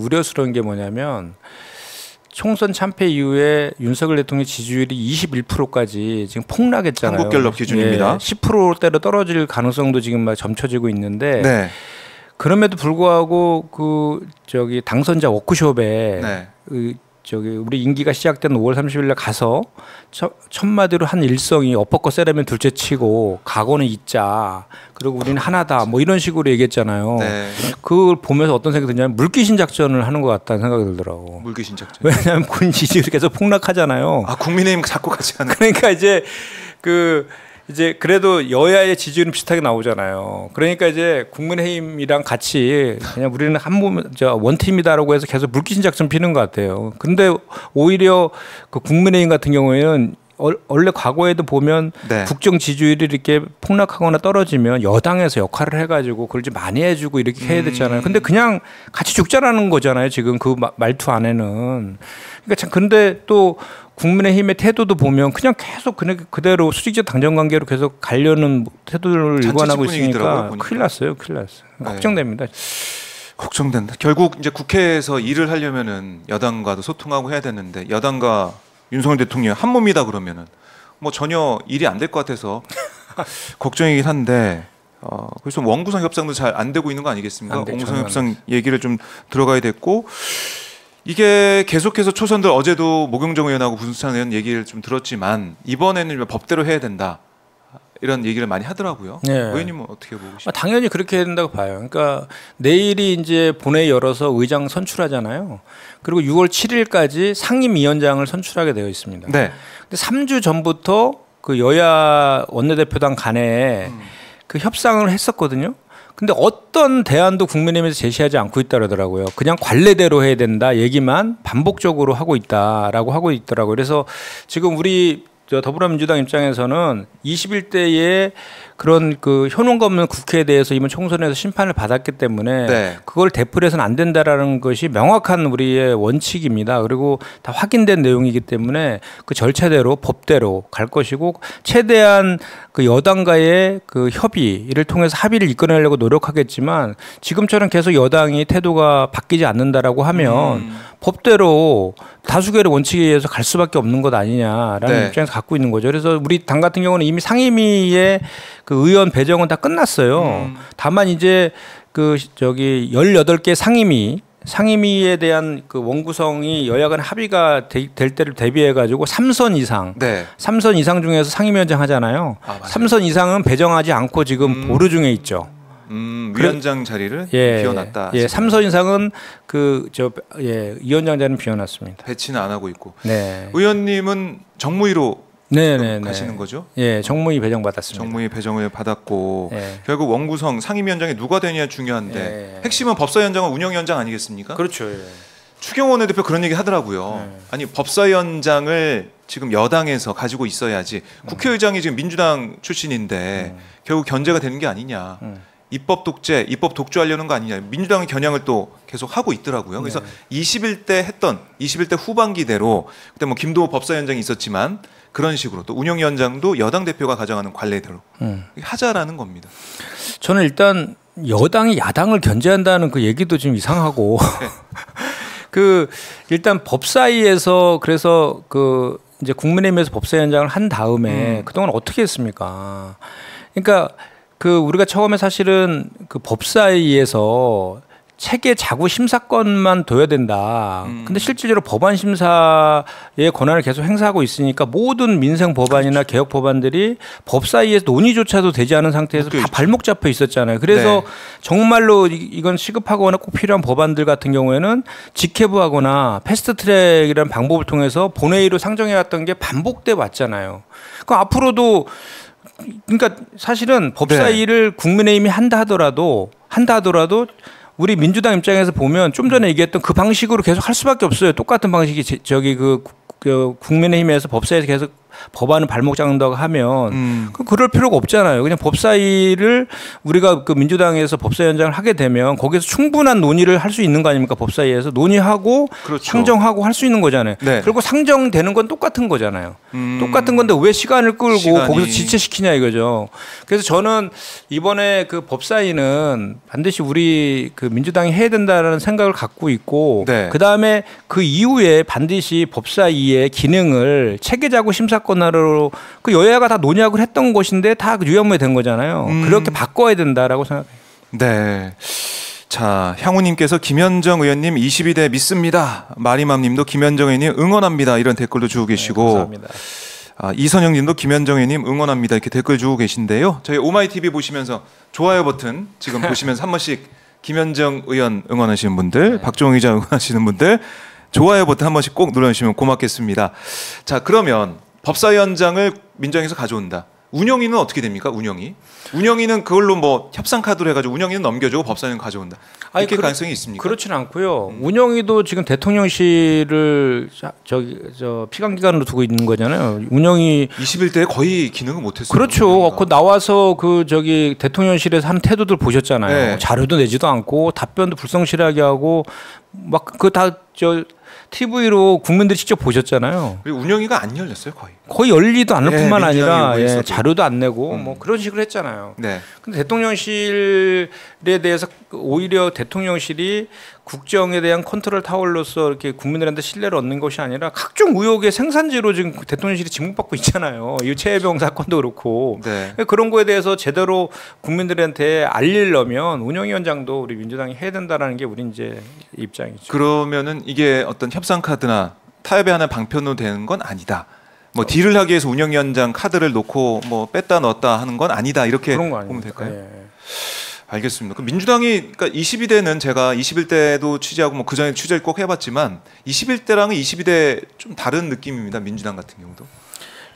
우려스러운 게 뭐냐면 총선 참패 이후에 윤석열 대통령 지지율이 21%까지 지금 폭락했잖아요. 한국갤럽 기준입니다. 예, 10%대로 떨어질 가능성도 지금 막 점쳐지고 있는데 네. 그럼에도 불구하고 그 저기 당선자 워크숍에 네. 저기 우리 임기가 시작된 5월 30일에 가서 첫마디로 한 일성이 엎어꺼 세라면 둘째치고 각오는 잊자. 그리고 우리는 하나다. 뭐 이런 식으로 얘기했잖아요. 네. 그걸 보면서 어떤 생각이 드냐면 물귀신 작전을 하는 것 같다는 생각이 들더라고. 물귀신 작전. 왜냐하면 군 지지율이 계속 폭락하잖아요. 아, 국민의힘 자꾸 같이 하는. 그러니까 이제 그래도 여야의 지지율은 비슷하게 나오잖아요. 그러니까 이제 국민의힘이랑 같이 그냥 우리는 원팀이다라고 해서 계속 물귀신 작전 피는 것 같아요. 근데 오히려 그 국민의힘 같은 경우에는 원래 과거에도 보면 네. 국정 지지율이 이렇게 폭락하거나 떨어지면 여당에서 역할을 해가지고 그걸 좀 많이 해주고 이렇게 해야 됐잖아요. 근데 그냥 같이 죽자라는 거잖아요. 지금 그 말투 안에는. 그러니까 참 근데 또 국민의힘의 태도도 보면 그냥 계속 그대로 수직적 당정 관계로 계속 가려는 태도를 일관하고 있으니까 큰일 났어요. 큰일 났어요. 네. 걱정됩니다. 걱정된다. 결국 이제 국회에서 일을 하려면은 여당과도 소통하고 해야 되는데 여당과 윤석열 대통령 한 몸이다 그러면은 뭐 전혀 일이 안 될 것 같아서 걱정이긴 한데 그래서 원구성 협상도 잘 안 되고 있는 거 아니겠습니까? 원구성 협상 얘기를 좀 들어가야 됐고 이게 계속해서 초선들 어제도 모경정 의원하고 부승찬 의원 얘기를 좀 들었지만 이번에는 법대로 해야 된다. 이런 얘기를 많이 하더라고요. 네. 의원님은 어떻게 보고 싶어요? 당연히 그렇게 해야 된다고 봐요. 그러니까 내일이 이제 본회의 열어서 의장 선출하잖아요. 그리고 6월 7일까지 상임위원장을 선출하게 되어 있습니다. 네. 근데 3주 전부터 그 여야 원내대표단 간에 그 협상을 했었거든요. 근데 어떤 대안도 국민의힘에서 제시하지 않고 있다 그러더라고요. 그냥 관례대로 해야 된다 얘기만 반복적으로 하고 있다라고 하고 있더라고요. 그래서 지금 우리 더불어민주당 입장에서는 21대의 그런 그 효능가 없는 국회에 대해서 이번 총선에서 심판을 받았기 때문에 네. 그걸 되풀이해서는 안 된다라는 것이 명확한 우리의 원칙입니다. 그리고 다 확인된 내용이기 때문에 그 절차대로 법대로 갈 것이고 최대한 그 여당과의 그 협의를 통해서 합의를 이끌어내려고 노력하겠지만 지금처럼 계속 여당이 태도가 바뀌지 않는다라고 하면 법대로 다수결의 원칙에 의해서 갈 수밖에 없는 것 아니냐라는 네. 입장에서 갖고 있는 거죠. 그래서 우리 당 같은 경우는 이미 상임위의 그 의원 배정은 다 끝났어요. 다만 이제 그 저기 18개 상임위에 대한 그 원구성이 여야 간 합의가 될 때를 대비해 가지고 3선 이상, 네. 3선 이상 중에서 상임위원장 하잖아요. 3선 이상은 배정하지 않고 지금 보류 중에 있죠. 위원장 자리를 예, 비워놨다. 예, 3선 이상은 위원장 자리는 비워놨습니다. 배치는 안 하고 있고. 네. 의원님은 정무위로 가시는 거죠? 예, 정무위 배정 받았습니다. 정무위 배정을 받았고 예. 결국 원구성 상임위원장이 누가 되느냐 중요한데 예. 핵심은 법사위원장은 운영위원장 아니겠습니까? 그렇죠. 예. 추경호 원내대표 그런 얘기 하더라고요. 아니 법사위원장을 지금 여당에서 가지고 있어야지 국회의장이 지금 민주당 출신인데 결국 견제가 되는 게 아니냐. 입법 독재, 입법 독주하려는 거 아니냐. 민주당의 겨냥을 또 계속 하고 있더라고요. 그래서 21대 후반기대로 그때 뭐 김도호 법사위원장이 있었지만 그런 식으로 또 운영위원장도 여당 대표가 가져가는 관례대로 하자라는 겁니다. 저는 일단 여당이 야당을 견제한다는 그 얘기도 좀 이상하고 그 일단 법사위에서 그래서 그 이제 국민의힘에서 법사위원장을 한 다음에 그동안 어떻게 했습니까? 그러니까 그 우리가 처음에 사실은 그 법사위에서 체계 자구 심사권만 둬야 된다. 근데 실질적으로 법안 심사의 권한을 계속 행사하고 있으니까 모든 민생 법안이나 그렇죠. 개혁 법안들이 법사위에서 논의조차도 되지 않은 상태에서 다 발목 잡혀 있었잖아요. 그래서 네. 정말로 이건 시급하거나 꼭 필요한 법안들 같은 경우에는 직회부하거나 패스트트랙이라는 방법을 통해서 본회의로 상정해 왔던 게 반복돼 왔잖아요. 그럼 앞으로도 그러니까 사실은 법사위를 네. 국민의힘이 한다 하더라도 우리 민주당 입장에서 보면 좀 전에 얘기했던 그 방식으로 계속 할 수밖에 없어요. 똑같은 방식이 저기 그 국민의힘에서 법사위에서 계속 법안을 발목 잡는다고 하면 그럴 필요가 없잖아요. 그냥 법사위를 우리가 그 민주당에서 법사위원장을 하게 되면 거기서 충분한 논의를 할 수 있는 거 아닙니까? 법사위에서 논의하고 그렇죠. 상정하고 할 수 있는 거잖아요. 네. 그리고 상정되는 건 똑같은 거잖아요. 똑같은 건데 왜 시간을 끌고 거기서 지체시키냐 이거죠. 그래서 저는 이번에 그 법사위는 반드시 우리 그 민주당이 해야 된다라는 생각을 갖고 있고 네. 그 다음에 그 이후에 반드시 법사위의 기능을 체계자구 심사권으로 그 여야가 다 논의하고 했던 것인데 다 유연무에 된 거잖아요. 그렇게 바꿔야 된다라고 생각해요. 네. 자, 향우님께서 김현정 의원님 22대 믿습니다. 마리맘님도 김현정 의원님 응원합니다. 이런 댓글도 주고 계시고, 네, 감사합니다. 이선영님도 김현정 의원님 응원합니다. 이렇게 댓글 주고 계신데요. 저희 오마이 TV 보시면서 좋아요 버튼 지금 보시면서 한 번씩 김현정 의원 응원하시는 분들, 네. 박종희 기자 응원하시는 분들 좋아요 버튼 한 번씩 꼭 눌러주시면 고맙겠습니다. 자, 그러면 법사위원장을 민주당에서 가져온다. 운영위는 어떻게 됩니까? 운영위는 그걸로 뭐 협상 카드로 해가지고 운영위는 넘겨주고 법사위는 가져온다. 이렇게 가능성이 있습니까? 그렇지는 않고요. 운영위도 지금 대통령실을 저 피감기관으로 두고 있는 거잖아요. 운영위 21대에 거의 기능을 못했어요. 그렇죠. 그 나와서 그 대통령실에서 하는 태도들 보셨잖아요. 네. 자료도 내지도 않고 답변도 불성실하게 하고 막 그 다 TV로 국민들이 직접 보셨잖아요. 그리고 운영위가 안 열렸어요, 거의 열리도 않을 뿐만 아니라 뭐 자료도 안 내고 뭐 그런 식으로 했잖아요. 네. 근데 대통령실에 대해서 오히려 대통령실이 국정에 대한 컨트롤 타워로서 이렇게 국민들한테 신뢰를 얻는 것이 아니라 각종 의혹의 생산지로 지금 대통령실이 지목받고 있잖아요. 이 최혜병 사건도 그렇고. 네. 그런 거에 대해서 제대로 국민들한테 알리려면 운영위원장도 우리 민주당이 해야 된다라는 게 우리 이제 입장이죠. 그러면은 이게 어떤 협상 카드나 타협의 하나 방편으로 되는 건 아니다. 뭐 딜을 하기 위해서 운영위원장 카드를 놓고 뭐 뺐다 넣었다 하는 건 아니다. 이렇게 그런 거 보면 될까요? 예. 알겠습니다. 그럼 민주당이 그러니까 22대는 제가 21대도 취재하고 뭐 그전에 취재를 꼭 해봤지만 21대랑은 22대 좀 다른 느낌입니다. 민주당 같은 경우도.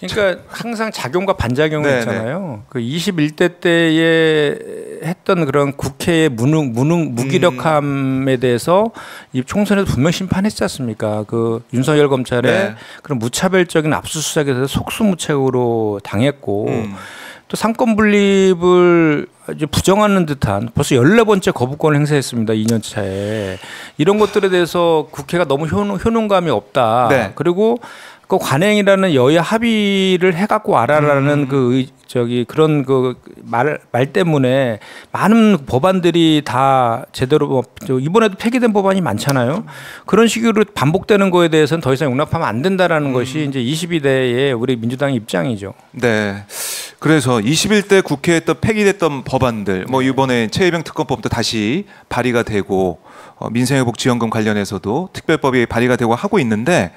그러니까 항상 작용과 반작용이 네네. 있잖아요. 그 21대 때에 했던 그런 국회의 무기력함에 대해서 이 총선에서 분명 심판했지 않습니까? 그 윤석열 검찰의 네. 그런 무차별적인 압수수색에 대해서 속수무책으로 당했고 또 상권 분립을 이제 부정하는 듯한 벌써 14번째 거부권을 행사했습니다. 2년 차에. 이런 것들에 대해서 국회가 너무 효능감이 없다. 네. 그리고 그 관행이라는 여야 합의를 해갖고 와라라는 그런 그 말 때문에 많은 법안들이 다 제대로 이번에도 폐기된 법안이 많잖아요. 그런 식으로 반복되는 거에 대해서는 더 이상 용납하면 안 된다라는 것이 이제 22대의 우리 민주당의 입장이죠. 네. 그래서 21대 국회에 또 폐기됐던 법안들, 뭐 이번에 최혜병 특검법도 다시 발의가 되고 민생회복지원금 관련해서도 특별법이 발의가 되고 하고 있는데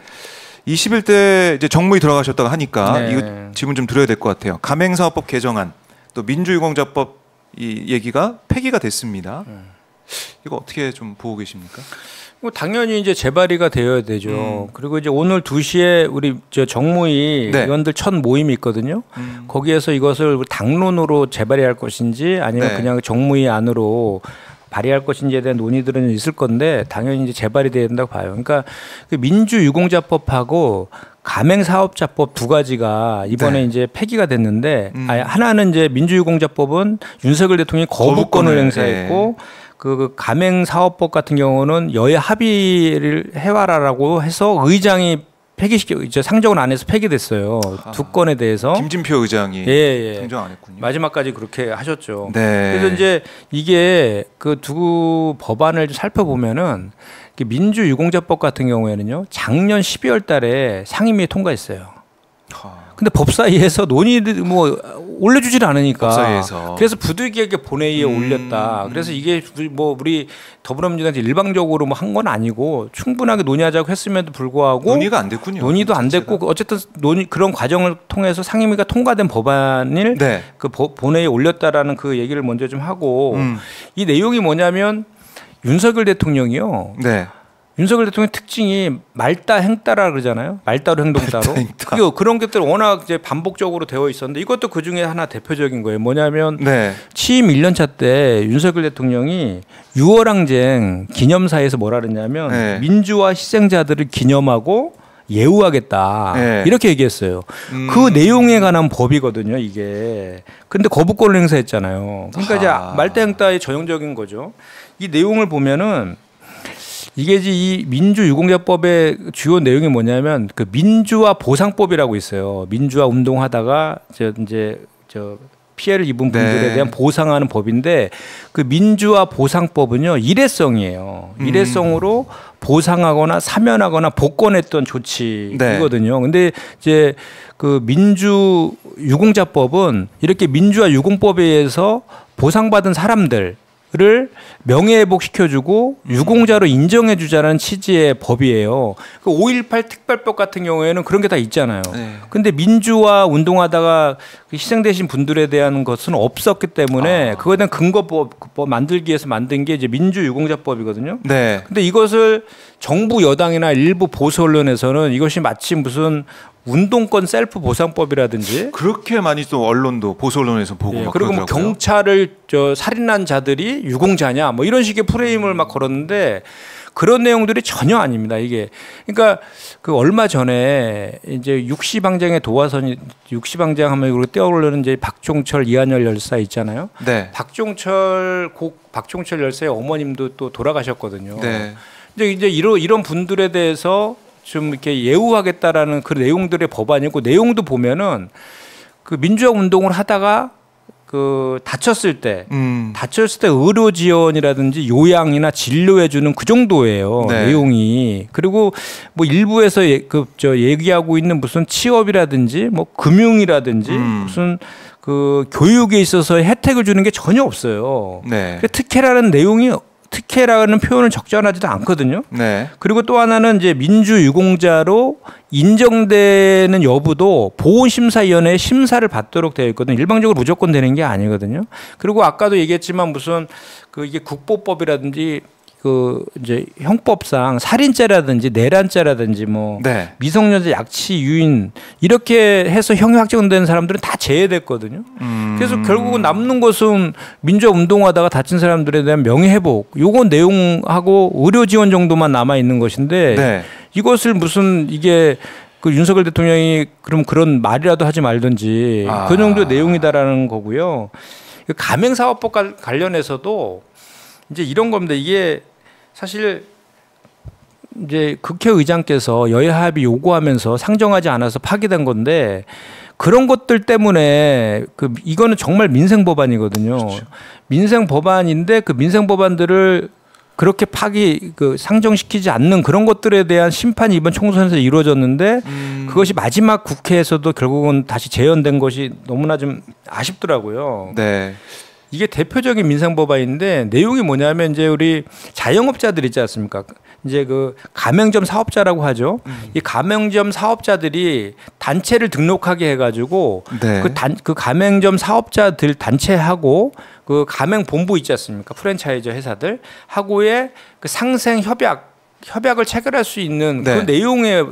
21대 이제 정무위 들어가셨다고 하니까 네. 이거 질문 좀 드려야 될 것 같아요. 가맹사업법 개정안 또 민주유공자법 이 얘기가 폐기가 됐습니다. 이거 어떻게 좀 보고 계십니까? 뭐 당연히 이제 재발의가 되어야 되죠. 그리고 이제 오늘 2시에 우리 정무위 네. 의원들 첫 모임이 있거든요. 거기에서 이것을 당론으로 재발의할 것인지 아니면 네. 그냥 정무위 안으로 발의할 것인지에 대한 논의들은 있을 건데 당연히 이제 재발이 돼야 된다고 봐요. 그러니까 그 민주유공자법하고 가맹사업자법 두 가지가 이번에 네. 이제 폐기가 됐는데 하나는 이제 민주유공자법은 윤석열 대통령이 거부권을 행사했고 그 가맹사업법 같은 경우는 여야 합의를 해와라라고 해서 의장이 폐기시켜 이제 상정을 안 해서 폐기됐어요. 두 건에 대해서. 김진표 의장이 예. 상정 안 했군요. 마지막까지 그렇게 하셨죠. 네. 그래서 이제 이게 그 두 법안을 살펴보면은 민주유공자법 같은 경우에는요 작년 12월 달에 상임위에 통과했어요. 근데 법사위에서 논의를 뭐 올려주질 않으니까. 법사위에서. 그래서 부득이하게 본회의에 올렸다. 그래서 이게 뭐 우리 더불어민주당이 일방적으로 뭐 한 건 아니고 충분하게 논의하자고 했음에도 불구하고 논의가 안 됐군요. 논의도 안 됐고 어쨌든 그런 과정을 통해서 상임위가 통과된 법안을 네. 그 본회의에 올렸다라는 그 얘기를 먼저 좀 하고 이 내용이 뭐냐면 윤석열 대통령이요. 네. 윤석열 대통령 특징이 말따 행따라 그러잖아요. 말따로 행동따로. 그런 것들 워낙 이제 반복적으로 되어 있었는데 이것도 그 중에 하나 대표적인 거예요. 뭐냐면 네. 취임 1년차 때 윤석열 대통령이 6월항쟁 기념사에서 뭐라 그랬냐면 네. 민주화 희생자들을 기념하고 예우하겠다 네. 이렇게 얘기했어요. 그 내용에 관한 법이거든요, 이게. 근데 거부권을 행사했잖아요. 그러니까 이제 말대행따의 전형적인 거죠. 이 내용을 보면은 이게 이제 이 민주유공자법의 주요 내용이 뭐냐면 그 민주화 보상법이라고 있어요. 민주화 운동하다가 이제 피해를 입은 분들에 네. 대한 보상하는 법인데 그 민주화 보상법은요 일회성이에요. 일회성으로 보상하거나 사면하거나 복권했던 조치이거든요. 근데 이제 그 민주유공자법은 이렇게 민주화 유공법에 의해서 보상받은 사람들 를 명예회복 시켜주고 유공자로 인정해주자는 취지의 법이에요. 그 5.18 특별법 같은 경우에는 그런 게 다 있잖아요. 네. 근데 민주화 운동하다가 희생되신 분들에 대한 것은 없었기 때문에 그거에 대한 근거법 만들기 위해서 만든 게 이제 민주유공자법이거든요. 네. 근데 이것을 정부 여당이나 일부 보수 언론에서는 이것이 마치 무슨 운동권 셀프 보상법이라든지 그렇게 많이 또 언론도 보수 언론에서 보고 막 그리고 뭐 경찰을 살인한 자들이 유공자냐 뭐 이런 식의 프레임을 막 걸었는데 그런 내용들이 전혀 아닙니다. 이게 그러니까 그 얼마 전에 이제 육시방장의 도화선이 육시방장하면 그리고 떠오르는 이제 박종철 이한열 열사 있잖아요. 네. 박종철 열사의 어머님도 또 돌아가셨거든요. 네. 이제 이런 분들에 대해서 좀 이렇게 예우하겠다라는 그 내용들의 법안이고 내용도 보면은 그 민주화 운동을 하다가 그 다쳤을 때 의료 지원이라든지 요양이나 진료해주는 그 정도예요. 네. 내용이. 그리고 뭐 일부에서 얘기하고 있는 무슨 취업이라든지 뭐 금융이라든지 무슨 그 교육에 있어서 혜택을 주는 게 전혀 없어요. 네. 특혜라는 표현을 적절하지도 않거든요. 네. 그리고 또 하나는 이제 민주유공자로 인정되는 여부도 보훈심사위원회의 심사를 받도록 되어 있거든요. 일방적으로 무조건 되는 게 아니거든요. 그리고 아까도 얘기했지만 무슨 그 이게 국보법이라든지 그 이제 형법상 살인죄라든지 내란죄라든지 뭐 네. 미성년자 약취 유인 이렇게 해서 형이 확정된 사람들은 다 제외됐거든요. 그래서 결국은 남는 것은 민주화 운동하다가 다친 사람들에 대한 명예회복 요거 내용하고 의료 지원 정도만 남아 있는 것인데 네. 이것을 무슨 이게 그 윤석열 대통령이 그럼 그런 말이라도 하지 말든지 그 정도의 내용이다라는 거고요. 가맹사업법 관련해서도 이제 이런 겁니다. 이게 사실 이제 국회의장께서 여야 합의 요구하면서 상정하지 않아서 파기된 건데 그런 것들 때문에 이거는 정말 민생 법안이거든요. 그렇죠. 민생 법안인데 그 민생 법안들을 그렇게 상정시키지 않는 그런 것들에 대한 심판이 이번 총선에서 이루어졌는데 그것이 마지막 국회에서도 결국은 다시 재연된 것이 너무나 좀 아쉽더라고요. 네. 이게 대표적인 민생 법안인데 내용이 뭐냐면 이제 우리 자영업자들 있지 않습니까? 이제 그 가맹점 사업자라고 하죠. 이 가맹점 사업자들이 단체를 등록하게 해가지고 네. 그 가맹점 사업자들 단체하고 그 가맹 본부 있지 않습니까? 프랜차이즈 회사들 하고의 그 상생 협약을 체결할 수 있는 네. 그 내용의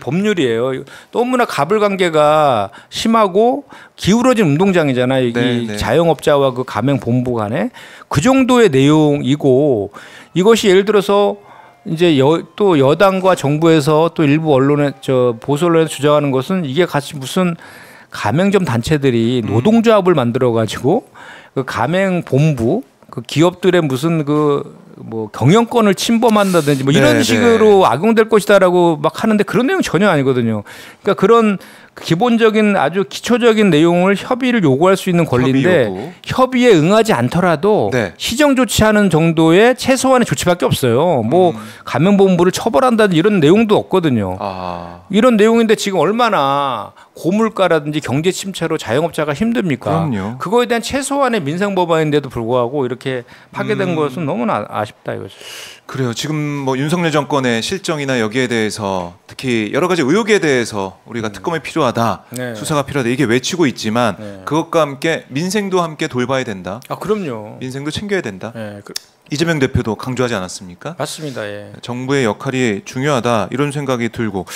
법률이에요. 너무나 가불관계가 심하고 기울어진 운동장이잖아요. 네, 이 네. 자영업자와 그 가맹 본부 간에 그 정도의 내용이고 이것이 예를 들어서 이제 또 여당과 정부에서 또 일부 언론에 보수 언론에 주장하는 것은 이게 같이 무슨 가맹점 단체들이 노동조합을 만들어 가지고 그 가맹 본부 그 기업들의 무슨 뭐 경영권을 침범한다든지 뭐 이런 식으로 악용될 것이다라고 막 하는데 그런 내용 전혀 아니거든요. 그러니까 그런 기본적인 아주 기초적인 내용을 협의를 요구할 수 있는 권리인데 협의에 응하지 않더라도 네. 시정 조치하는 정도의 최소한의 조치밖에 없어요. 뭐 가맹본부를 처벌한다는 이런 내용도 없거든요. 이런 내용인데 지금 얼마나 고물가라든지 경제 침체로 자영업자가 힘듭니까? 그럼요. 그거에 대한 최소한의 민생 법안인데도 불구하고 이렇게 파괴된 것은 너무나 아쉽다 이거죠. 그래요. 지금 뭐 윤석열 정권의 실정이나 여기에 대해서 특히 여러 가지 의혹에 대해서 우리가 특검이 필요하다, 네. 수사가 필요하다 이게 외치고 있지만 네. 그것과 함께 민생도 함께 돌봐야 된다. 그럼요. 민생도 챙겨야 된다. 네. 이재명 대표도 강조하지 않았습니까? 맞습니다. 예. 정부의 역할이 중요하다 이런 생각이 들고.